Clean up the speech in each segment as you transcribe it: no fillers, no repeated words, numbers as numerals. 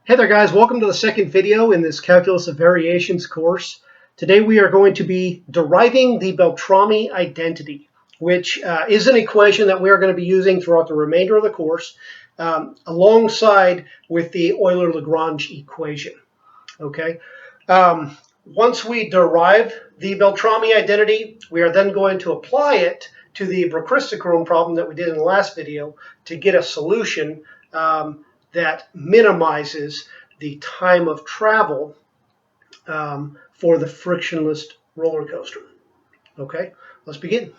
Hey there guys, welcome to the second video in this Calculus of Variations course. Today we are going to be deriving the Beltrami identity, which is an equation that we are going to be using throughout the remainder of the course alongside with the Euler-Lagrange equation. Okay. Once we derive the Beltrami identity, we are then going to apply it to the brachistochrone problem that we did in the last video to get a solution that minimizes the time of travel for the frictionless roller coaster. Okay, let's begin.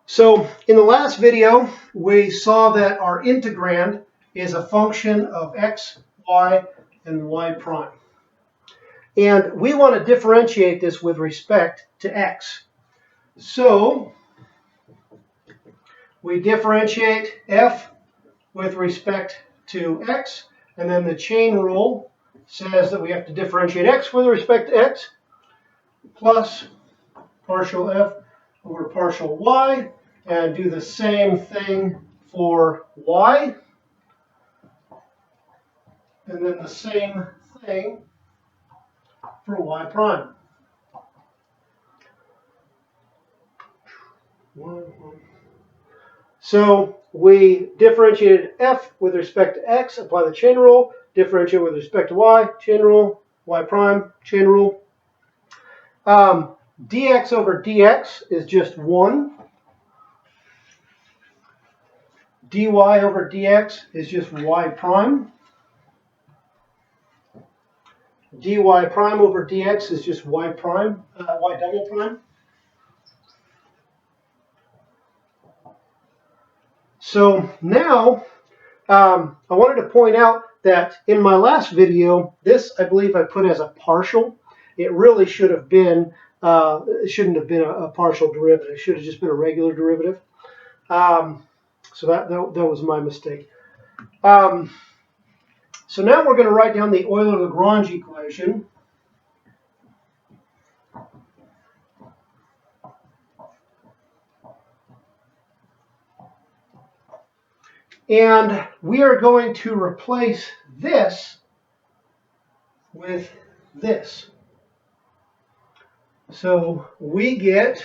So in the last video, we saw that our integrand is a function of x, y, and y prime. And we want to differentiate this with respect to x. So we differentiate f with respect to x, and then the chain rule says that we have to differentiate x with respect to x plus partial f over partial y, and do the same thing for y, and then the same thing for y prime. So we differentiated f with respect to x, apply the chain rule, differentiate with respect to y, chain rule, y prime, chain rule. Dx over dx is just 1. dy over dx is just y prime. dy prime over dx is just y prime, y double prime. So now I wanted to point out that in my last video, this I believe I put as a partial. It really should have been, it shouldn't have been a partial derivative. It should have just been a regular derivative. So that was my mistake. So now we're going to write down the Euler-Lagrange equation. And we are going to replace this with this. So we get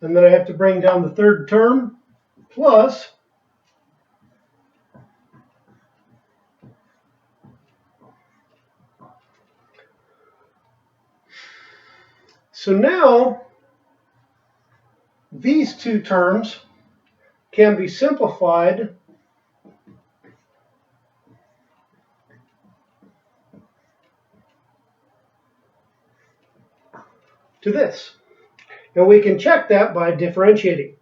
and then I have to bring down the third term, plus so now these two terms can be simplified to this. And we can check that by differentiating.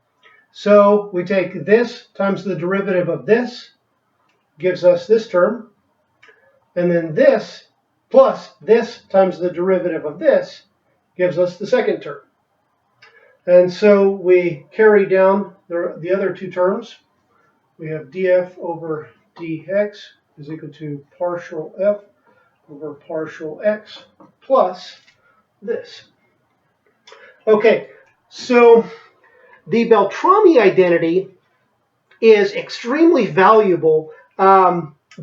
So we take this times the derivative of this, gives us this term, and then this plus this times the derivative of this gives us the second term. And so we carry down the other two terms. We have df over dx is equal to partial f over partial x plus this. Okay, so the Beltrami identity is extremely valuable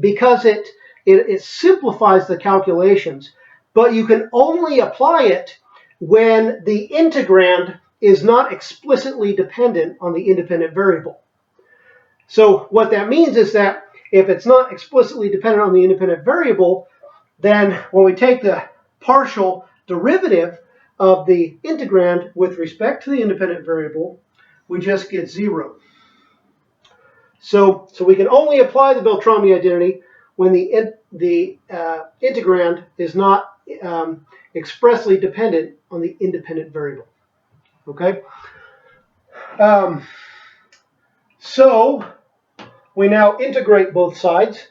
because it simplifies the calculations, but you can only apply it when the integrand is not explicitly dependent on the independent variable. So what that means is that if it's not explicitly dependent on the independent variable, then when we take the partial derivative of the integrand with respect to the independent variable, we just get 0. So we can only apply the Beltrami identity when the integrand is not expressly dependent on the independent variable. Okay? So we now integrate both sides.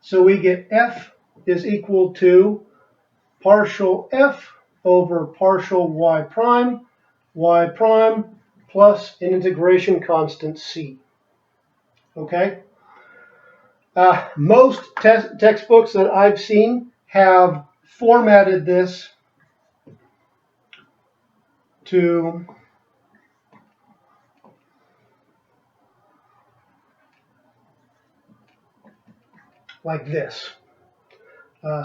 So we get f is equal to partial f over partial y prime plus an integration constant c. Okay? Most textbooks that I've seen have formatted this to like this.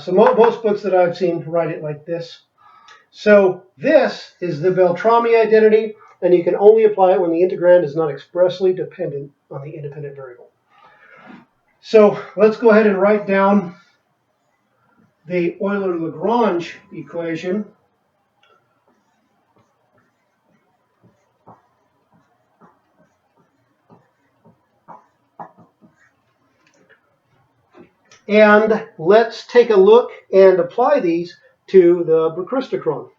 So most books that I've seen write it like this. So this is the Beltrami identity, and you can only apply it when the integrand is not expressly dependent on the independent variable. So let's go ahead and write down the Euler-Lagrange equation. And let's take a look and apply these to the Brachistochrone.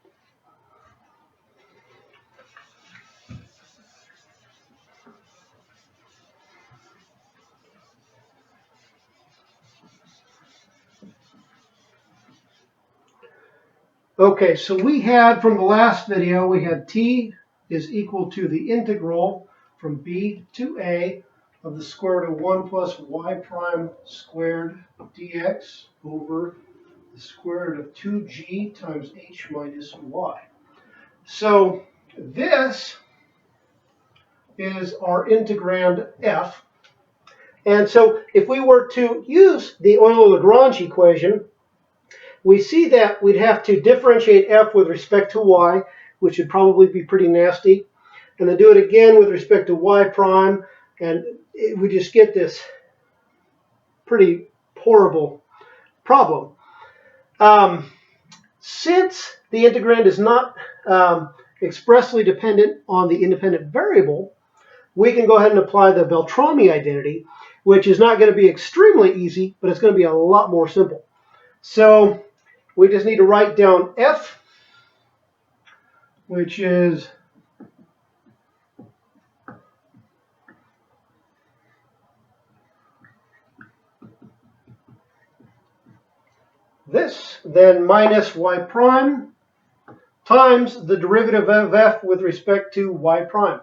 Okay, so we had from the last video, we had t is equal to the integral from b to a of the square root of 1 plus y prime squared dx over the square root of 2g times h minus y. So this is our integrand f. And so if we were to use the Euler-Lagrange equation, we see that we'd have to differentiate f with respect to y, which would probably be pretty nasty, and then do it again with respect to y prime, and we just get this pretty horrible problem. Since the integrand is not expressly dependent on the independent variable, we can go ahead and apply the Beltrami identity, which is not going to be extremely easy, but it's going to be a lot more simple. So we just need to write down f, which is this, then minus y prime times the derivative of f with respect to y prime.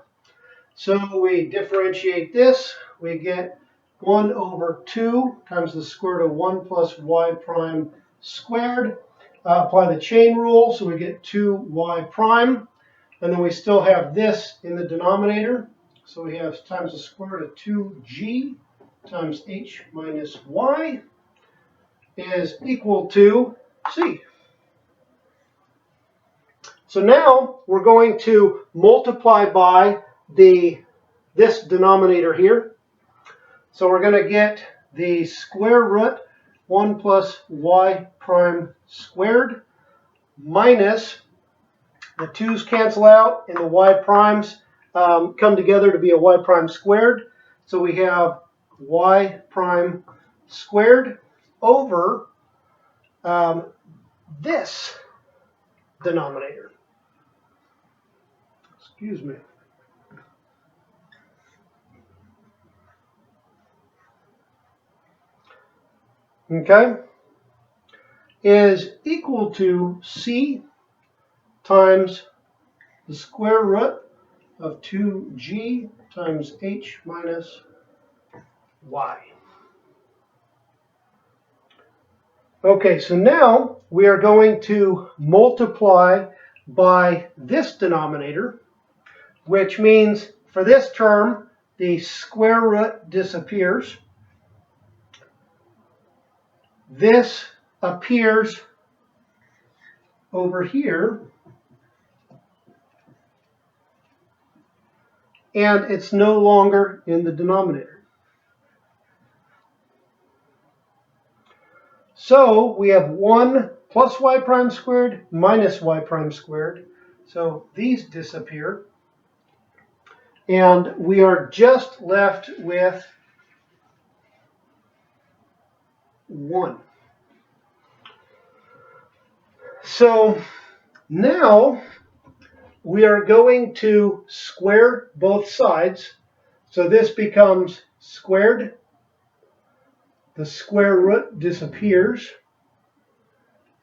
So we differentiate this, we get 1 over 2 times the square root of 1 plus y prime squared. Apply the chain rule, so we get 2y prime. And then we still have this in the denominator. So we have times the square root of 2g times h minus y is equal to c. So now we're going to multiply by this denominator here. So we're going to get the square root 1 plus y prime squared minus the 2's cancel out and the y primes come together to be a y prime squared. So we have y prime squared over this denominator. Excuse me. Okay, is equal to c times the square root of 2g times h minus y. Okay, so now we are going to multiply by this denominator, which means for this term, the square root disappears. This appears over here, and it's no longer in the denominator. So we have 1 plus y prime squared minus y prime squared. So these disappear. And we are just left with 1. So now we are going to square both sides. So this becomes squared. The square root disappears.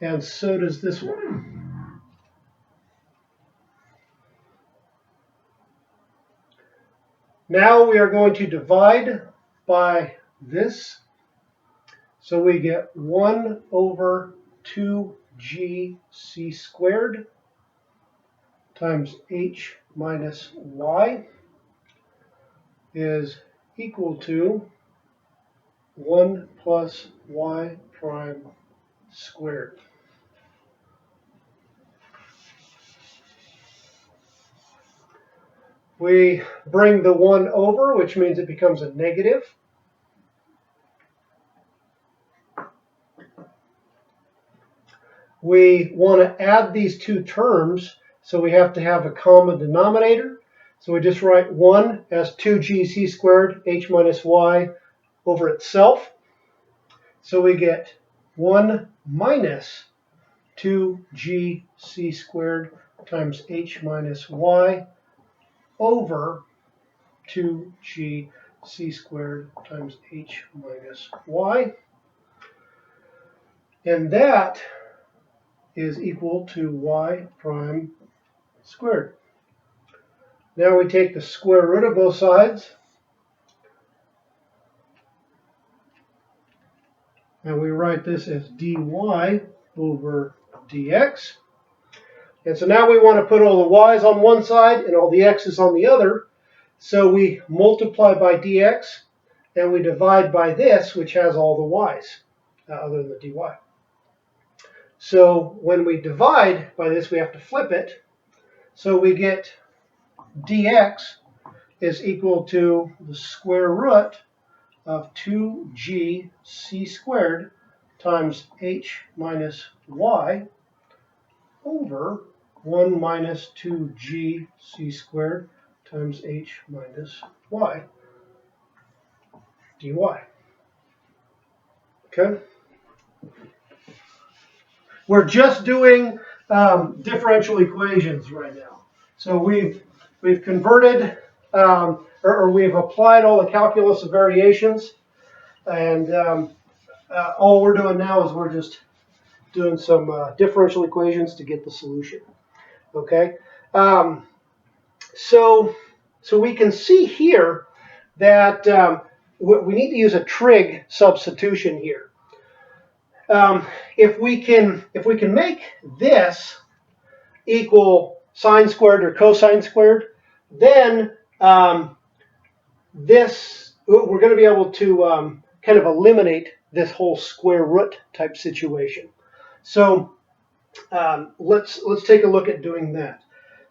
and so does this one. Now we are going to divide by this. So we get 1 over 2g c squared times h minus y is equal to 1 plus y prime squared. We bring the 1 over, which means it becomes a negative. We want to add these two terms, so we have to have a common denominator. So we just write 1 as 2gc squared h minus y over itself. So we get 1 minus 2gc squared times h minus y over 2gc squared times h minus y. And that is equal to y prime squared. Now we take the square root of both sides, and we write this as dy over dx. And so now we want to put all the y's on one side and all the x's on the other. So we multiply by dx, and we divide by this, which has all the y's, other than the dy. So when we divide by this, we have to flip it. So we get dx is equal to the square root of 2g c squared times h minus y over 1 minus 2g c squared times h minus y dy. Okay? We're just doing differential equations right now. So we've converted or we've applied all the calculus of variations, and all we're doing now is we're just doing some differential equations to get the solution. Okay, so we can see here that we need to use a trig substitution here. If we can make this equal sine squared or cosine squared, then this we're going to be able to kind of eliminate this whole square root type situation. So let's take a look at doing that.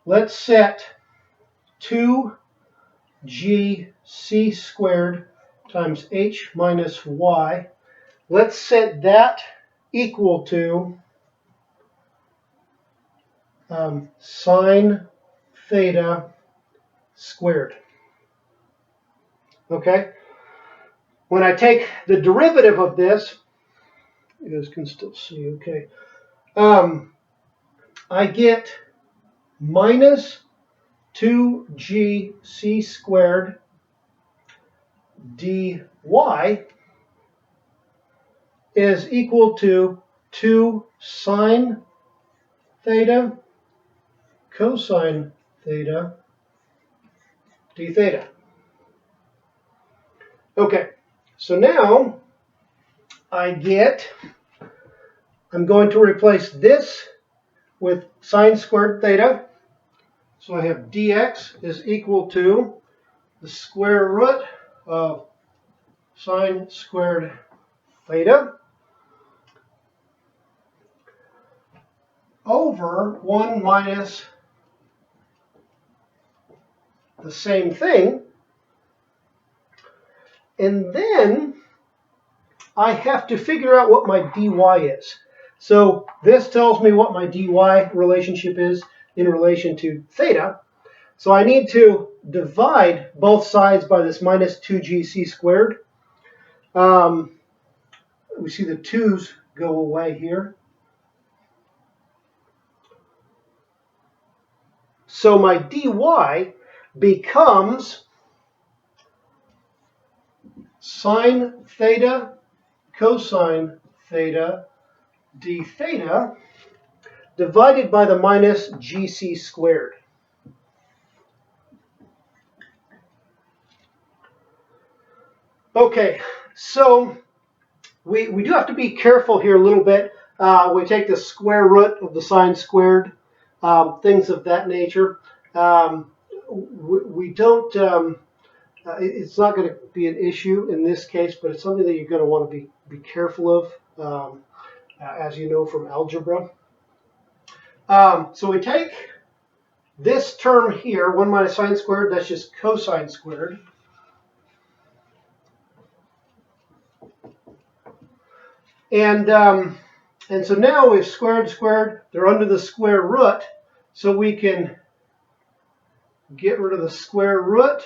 Let's set 2g c squared times h minus y. Let's set that equal to sine theta squared. Okay? When I take the derivative of this, you guys can still see, okay, I get minus 2g c squared dy is equal to 2 sine theta cosine theta d theta. Okay, so now I'm going to replace this with sine squared theta. So I have dx is equal to the square root of sine squared theta over 1 minus the same thing. And then I have to figure out what my dy is. So this tells me what my dy relationship is in relation to theta. So I need to divide both sides by this minus 2gc squared. We see the 2's go away here. So my dy becomes sine theta cosine theta d theta divided by the minus gc squared. Okay, so we do have to be careful here a little bit. We take the square root of the sine squared, things of that nature. We don't, it's not going to be an issue in this case, but it's something that you're going to want to be careful of, as you know from algebra. So we take this term here, 1 minus sine squared, that's just cosine squared. And so now we've squared, they're under the square root, so we can get rid of the square root,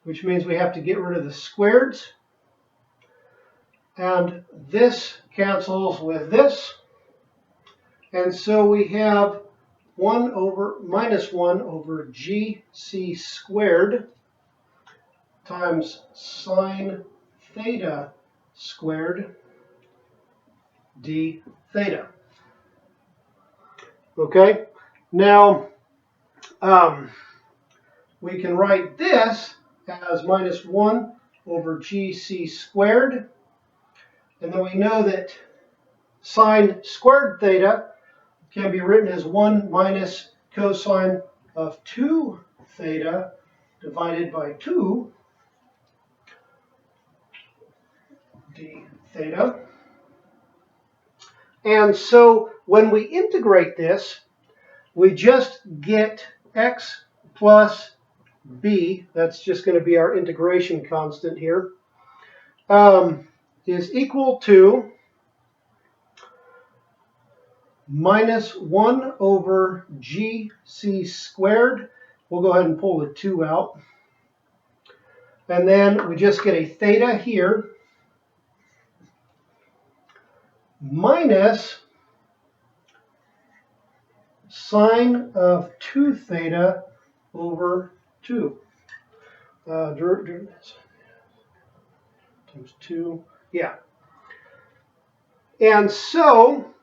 which means we have to get rid of the squareds. And this cancels with this. And so we have minus 1 over gc squared times sine theta squared d theta. Okay, now we can write this as minus 1 over gc squared, and then we know that sine squared theta can be written as 1 minus cosine of 2 theta divided by 2 d theta. And so when we integrate this, we just get x plus b, that's just going to be our integration constant here, is equal to minus 1 over gc squared. We'll go ahead and pull the 2 out. And then we just get a theta here minus sine of 2 theta over 2. Times 2, yeah. And so,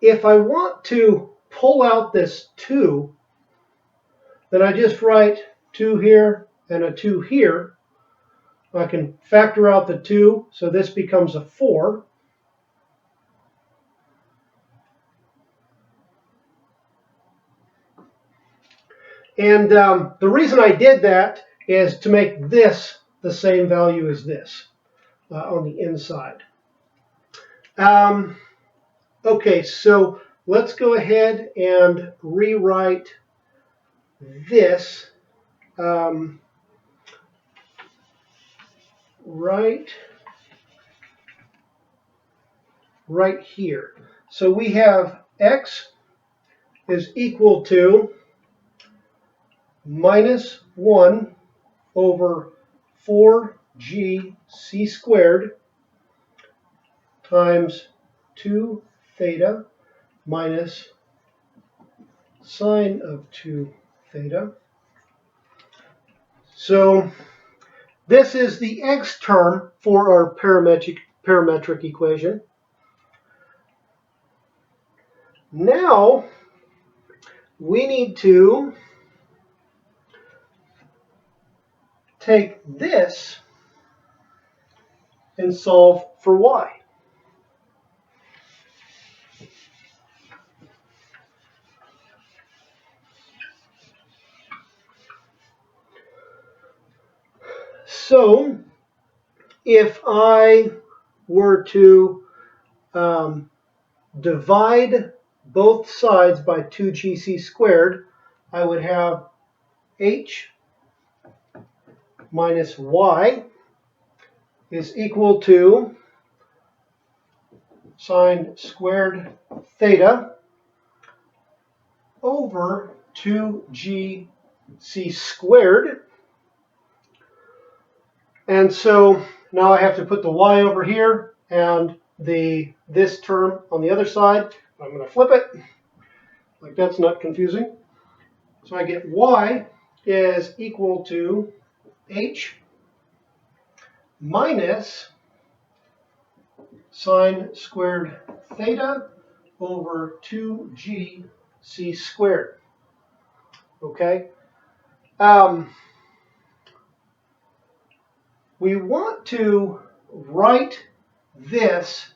if I want to pull out this 2, then I just write 2 here and a 2 here. I can factor out the 2, so this becomes a 4. And the reason I did that is to make this the same value as this on the inside. Okay, so let's go ahead and rewrite this right here. So we have x is equal to minus 1 over 4gc squared times 2 theta minus sine of 2 theta. So this is the x term for our parametric equation. Now we need to take this and solve for y. So if I were to divide both sides by 2gc squared, I would have h minus y is equal to sine squared theta over 2gc squared. And so now I have to put the y over here and this term on the other side. I'm going to flip it, like that's not confusing. So I get y is equal to h minus sine squared theta over 2g c squared. Okay? We want to write this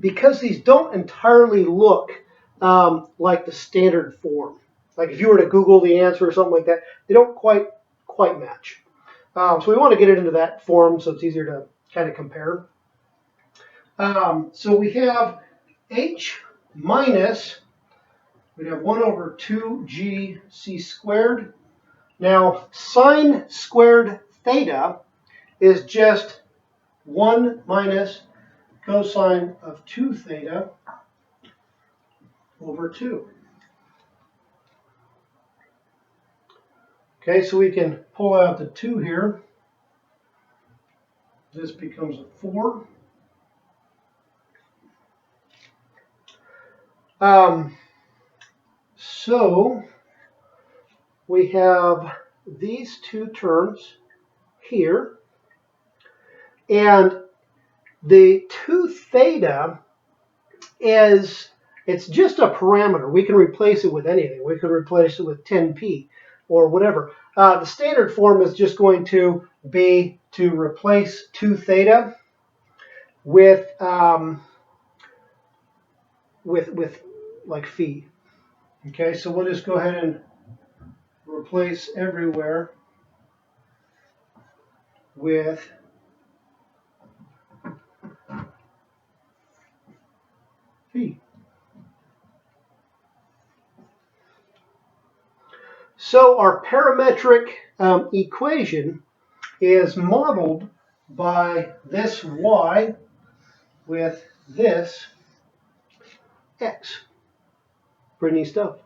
because these don't entirely look like the standard form. Like if you were to Google the answer or something like that, they don't quite match. So we want to get it into that form so it's easier to kind of compare. So we have h minus, we have 1 over 2g c squared. Now sine squared theta is just 1 minus cosine of 2 theta over 2. Okay, so we can pull out the 2 here. This becomes a 4. So we have these two terms here. And the 2 theta it's just a parameter. We can replace it with anything. We could replace it with 10p or whatever. The standard form is just going to be to replace 2 theta with like phi. Okay, so we'll just go ahead and replace everywhere with phi. So our parametric equation is modeled by this y with this x. Pretty neat stuff.